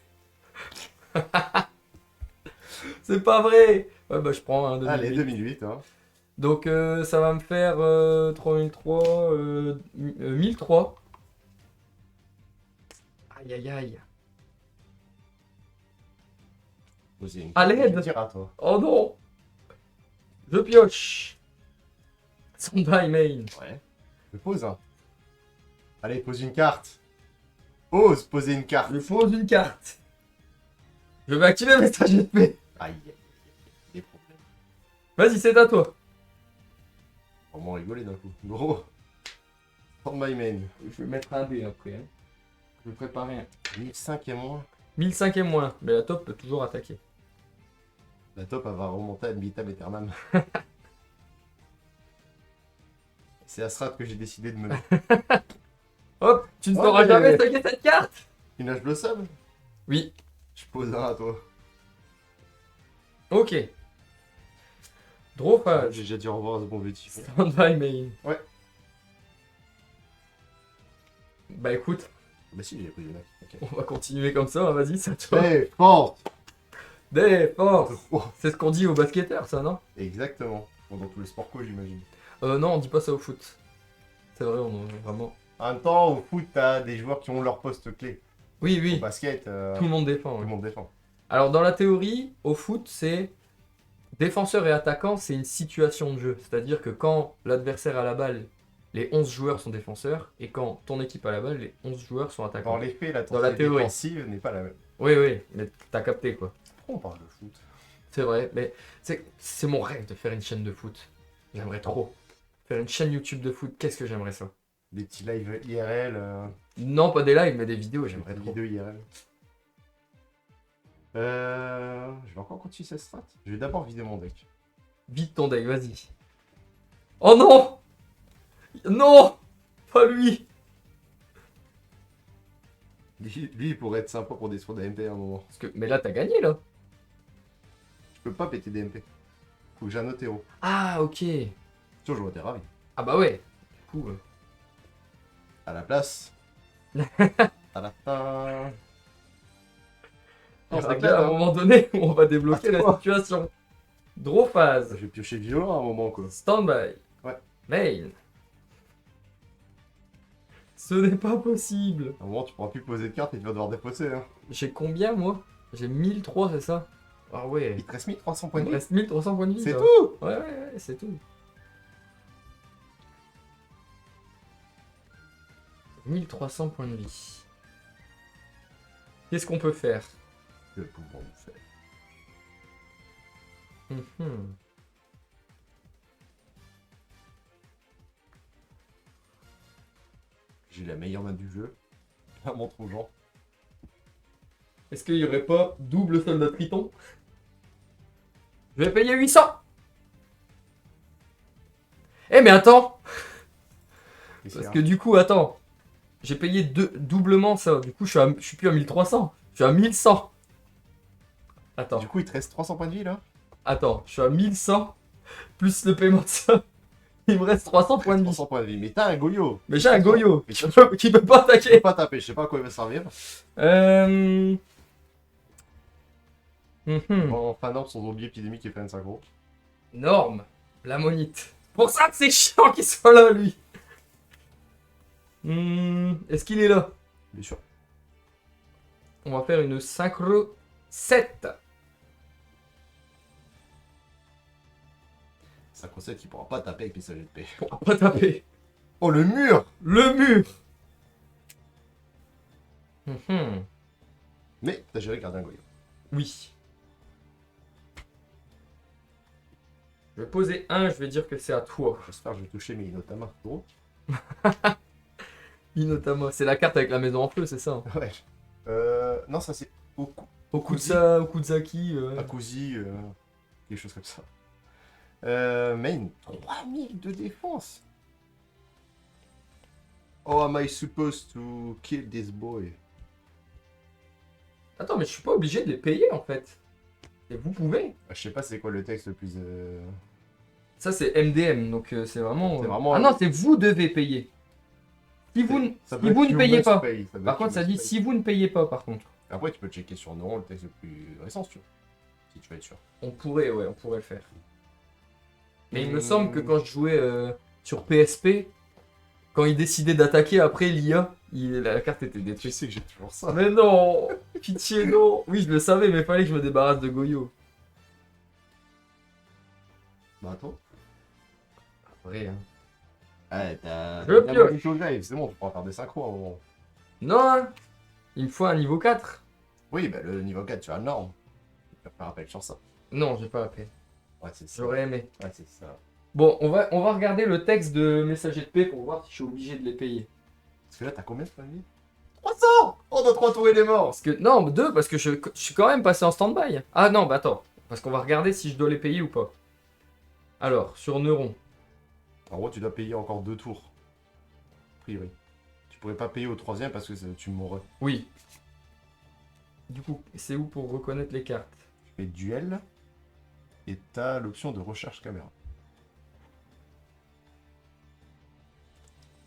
C'est pas vrai! Ouais, bah je prends un 2008. allez, 2008. Hein. Donc ça va me faire 3003, 1003. Aïe aïe aïe. Vas-y, À l'aide. je vais dire à toi. Oh non! Je pioche. Sondai main. Ouais. Je pose un. Allez, pose une carte. Pose, poser une carte. Je pose une carte. Je vais activer mes stages de paix. Aïe, aïe, aïe, des problèmes. Vas-y, c'est à toi. Vraiment rigoler d'un coup. Gros. Stand by main. Je vais mettre un dé après. Hein. Je vais préparer un. 1005 et moins. 1005 et moins, mais la top peut toujours attaquer. La top, elle va remonter à Vitam Aeternam. C'est la strat que j'ai décidé de mener. Hop, tu ne Ouais, sauras mais- jamais stocker cette carte. Une H Blossom. Oui, Je pose un à toi. ok. Draw phase. J'ai déjà dit au revoir à ce bon vieux Typhon. Stand-by main. Ouais. Bah écoute, Bah si, j'ai pris une Ok. on va continuer comme ça, hein, vas-y, c'est à toi. Hey, forte. Défense. Oh, C'est ce qu'on dit aux basketteurs, ça, non? exactement. Bon, dans tous les sports co, j'imagine. Non, on dit pas ça au foot. C'est vrai, on est vraiment... En même temps, au foot, t'as des joueurs qui ont leur poste clé. Oui, Au oui, basket, tout le monde défend. tout oui. le monde défend. Alors, dans la théorie, au foot, c'est... Défenseur et attaquant, c'est une situation de jeu. C'est-à-dire que quand l'adversaire a la balle, les 11 joueurs sont défenseurs, et quand ton équipe a la balle, les 11 joueurs sont Dans attaquants. les faits, la Dans la théorie. défensive n'est pas la même. Oui, oui, mais t'as capté, quoi. Pourquoi on parle de foot? C'est vrai, mais c'est mon rêve de faire une chaîne de foot. J'aimerais trop. Faire une chaîne YouTube de foot, qu'est-ce que j'aimerais ça? Des petits lives IRL, Non, pas des lives, mais des vidéos, des j'aimerais trop. vidéos IRL. Je vais encore continuer cette strat. Je vais d'abord vider mon deck. Vite ton deck, vas-y. Oh non! Non! Pas lui! Lui, il pourrait être sympa pour détruire des MP à un moment. Parce que... Mais là, t'as gagné, là. Je peux pas péter des MP. Faut que j'ai un autre héros. Ah, ok. Sûr, je vois t'es ravi. Ah bah ouais. Du coup, À la place. À la fin. il y Non, aura c'est bien clair, un hein. moment donné où on va débloquer Ah, la quoi situation. Draw phase. Je vais piocher violent à un moment, quoi. Stand-by. Ouais. Main. Ce n'est pas possible. À un moment, tu pourras plus poser de carte et tu vas devoir défausser. Hein. J'ai combien, moi? J'ai 1003, c'est ça? Ah ouais. Il te reste 1300 points Il de me vie. reste 1300 points de vie. C'est là. tout. Ouais, ouais, ouais, c'est tout. 1300 points de vie. Qu'est-ce qu'on peut faire? Que pouvons-nous faire? Mhm. J'ai la meilleure main du jeu. La montre aux gens. Est-ce qu'il n'y aurait pas double soldat Triton? Je vais payer 800. Eh mais attends! apprécié. Parce que du coup, attends. J'ai payé doublement ça. Du coup, je suis plus à 1300. Je suis à 1100. Attends. Du coup, il te reste 300 points de vie là. Attends. Je suis à 1100. Plus le paiement de ça. Il me reste 300 points de vie. 300 points de vie. Mais t'as un Goyo. Mais j'ai un Goyo. Mais Qui peut pas tu peux attaquer. pas taper. Je sais pas à quoi il va servir. Mhm. En fin d'ordre, son zombie épidémique qui fait 25 gros. Norme. La monite. Pour ça que c'est chiant qu'il soit là, lui. Est-ce qu'il est là? Bien sûr. On va faire une synchro 7. 5-7 qui pourra pas taper avec messager de paix. On va pas taper. Oh, le mur. Le mur. Mhm. Mais t'as géré gardien Goyo. Oui. Je vais poser un, je vais dire que c'est à toi. J'espère que je vais toucher mes Inotama. Gros. Inotama, c'est la carte avec la maison en feu, c'est ça hein? Ouais. Non, ça c'est Okuzaki. Akuzi, quelque chose comme ça. Main, 3000 de défense. Oh, am I supposed to kill this boy? Attends, mais je suis pas obligé de les payer en fait. Et vous pouvez. Je sais pas c'est quoi le texte le plus... Ça c'est MDM, donc c'est vraiment... C'est vraiment- Ah non, c'est vous devez payer. Si vous, Ça si peut être vous ne you payez must pas. pay, ça peut Par être contre, you ça must dit pay. si vous ne payez pas par contre. Après, tu peux checker sur Neuron le texte le plus récent, si tu veux. Si tu veux être sûr. On pourrait le faire. Mais il me Hmm. semble que quand je jouais sur PSP, quand il décidait d'attaquer après l'IA, la carte était Tu détruite. sais que j'ai toujours ça. Mais non, pitié non. Oui, je le savais, mais fallait que je me débarrasse de Goyo. Bah attends. Vrai, hein. Ouais, t'as... Je t'as pioche. Bonito Grave, c'est bon, tu pourras faire des synchros à un moment. Non, hein. Il me faut un niveau 4. Oui, bah le niveau 4, tu as norme. Tu vas faire appel sur ça. Non, j'ai pas la paix. Ouais, c'est ça. J'aurais aimé. Ouais, c'est ça. Bon, on va regarder le texte de Messager de paix pour voir si je suis obligé de les payer. Parce que là, t'as combien de points de vie 300. On doit 3 tours et les morts. Parce que, non, 2, parce que je suis quand même passé en stand-by. Ah non, bah attends. Parce qu'on va regarder si je dois les payer ou pas. Alors, sur Neuron. En gros, tu dois payer encore 2 tours. A priori. Tu pourrais pas payer au 3ème parce que tu mourrais. Oui. Du coup, c'est où pour reconnaître les cartes? Tu fais duel. Et t'as l'option de recherche caméra.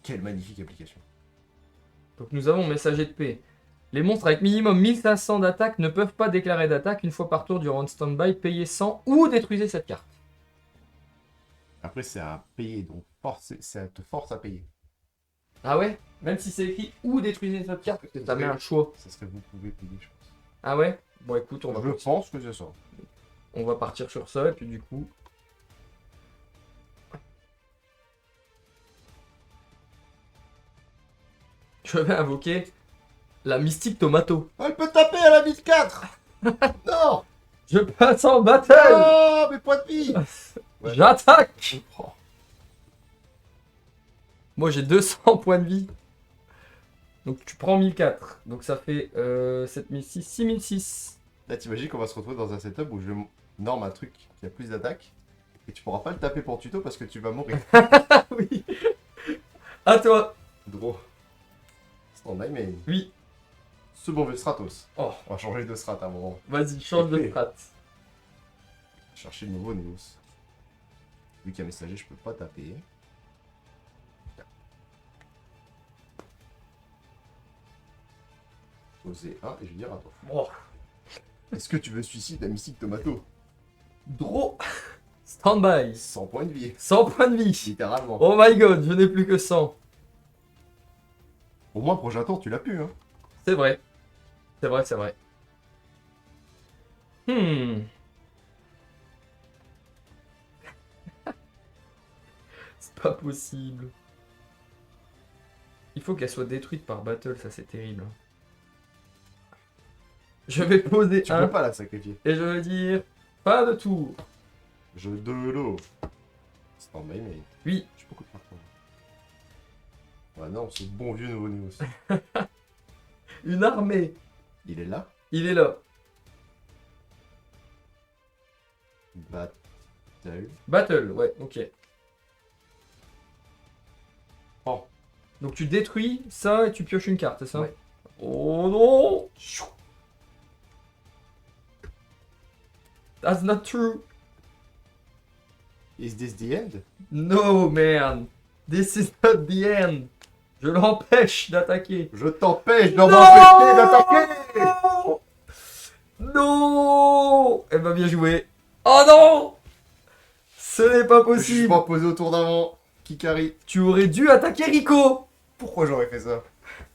Quelle magnifique application. Donc nous avons Messager de paix. Les monstres avec minimum 1500 d'attaque ne peuvent pas déclarer d'attaque une fois par tour durant le stand-by. Payez 100 ou détruisez cette carte. Après, c'est à payer, donc ça te force à payer. Ah ouais? Même si c'est écrit ou détruisez cette carte, parce que ça met un choix. Ça serait vous pouvez payer, je pense. Ah ouais? Bon écoute, on va, Je pense que c'est ça. on va partir sur ça et puis du coup... Je vais invoquer la mystique tomato. Elle peut taper à la vie 4. Non. Je passe en battle. Oh, mes points de vie. Ouais. J'attaque. Oh. Moi j'ai 200 points de vie. Donc tu prends 1004. Donc ça fait 7006, 6006. Là, t'imagines qu'on va se retrouver dans un setup où je norme un truc qui a plus d'attaque. Et tu pourras pas le taper pour tuto parce que tu vas mourir. Ah oui. À toi. Draw. Stand-by, mais... Oui. Ce bon vieux Stratos. Oh, On va changer de strat à un moment. vas-y, change de Ok. strat. Chercher le nouveau Neos. Vu qu'il y a messager, je peux pas taper. Poser 1 et je vais dire à toi. Oh. Est-ce que tu veux suicide à Mystique Tomato? Draw. Stand-by. 100 points de vie. 100 points de vie. Littéralement. Oh my god, je n'ai plus que 100. Au moins, prochain tour, tu l'as pu, hein. C'est vrai. C'est vrai, c'est vrai. C'est pas possible. Il faut qu'elle soit détruite par battle, ça c'est terrible. Je vais poser Tu un peux pas la sacrifier. et je vais dire pas de tour. Jeu de l'eau. Stand-by, mais... Oui, Je peux beaucoup de partout. Ouais, non, ce bon vieux nouveau Neos. une armée. Il est là. Il est là. Battle. Battle, ouais, ok. Oh. Donc tu détruis ça et tu pioches une carte, c'est ça? Ouais. Oh non! That's not true. Is this the end? No, man. This is not the end. Je l'empêche d'attaquer. Je t'empêche d'en m'empêcher d'attaquer! Non! Eh ben bien joué. Oh non! Ce n'est pas Je suis possible. pas posé au tour d'avant. Kikari. Tu aurais dû attaquer Rico. Pourquoi j'aurais fait ça?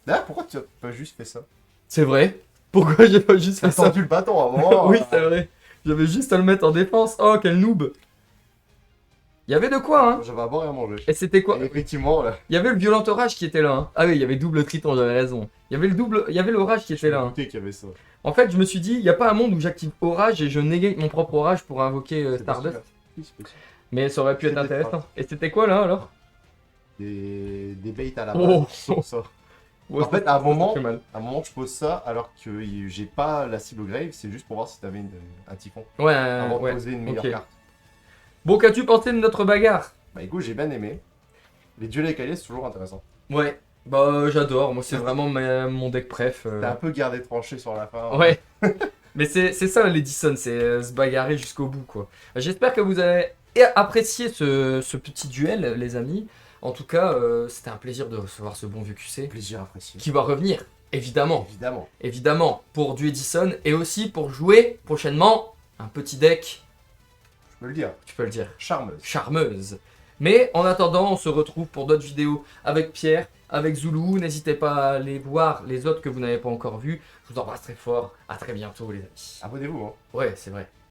Là, pourquoi tu as pas juste fait ça? C'est vrai. Pourquoi j'ai pas juste T'as fait ça? tendu le bâton à un moment. Oui, c'est vrai. J'avais juste à le mettre en défense. Oh, quel noob. Il y avait de quoi, hein? J'avais à boire et à manger. Et c'était quoi? Et effectivement, là. Il y avait le violent orage qui était là, hein. Ah oui, il y avait double triton, j'avais raison. Il y avait l'orage qui était là, hein. Écoutez qu'il y avait ça. En fait, je me suis dit, il n'y a pas un monde où j'active orage et je négate mon propre orage pour invoquer C'est Stardust. possible. Oui, c'est possible. Mais ça aurait pu être C'est des intéressant. trappes. Et c'était quoi là alors? Des baits à la Oh. base. Sur ça. Ouais, En fait, à un ça moment- fait mal. À un moment, je pose ça alors que j'ai pas la cible grave, c'est juste pour voir si t'avais un typhon. Ouais, Avant ouais. de poser une meilleure ok. carte. Bon, qu'as-tu pensé de notre bagarre? Bah écoute, j'ai bien aimé. Les duels avec alliés, c'est toujours intéressant. Ouais, bah j'adore. Moi, c'est vraiment mon deck préf. T'as un peu gardé tranché sur la fin. Ouais. Mais c'est ça l'Edison, c'est se bagarrer jusqu'au bout quoi. J'espère que vous avez apprécié ce petit duel les amis. En tout cas, c'était un plaisir de recevoir ce bon vieux QC Plaisir apprécié. qui va revenir, évidemment. Évidemment. Évidemment, pour du Edison et aussi pour jouer prochainement un petit deck, Je peux le dire. tu peux le dire, Charmeuse. charmeuse. Mais en attendant, on se retrouve pour d'autres vidéos avec Pierre, avec Zoulou. N'hésitez pas à aller voir les autres que vous n'avez pas encore vus. Je vous embrasse très fort. À très bientôt les amis. Abonnez-vous, hein. Ouais, c'est vrai.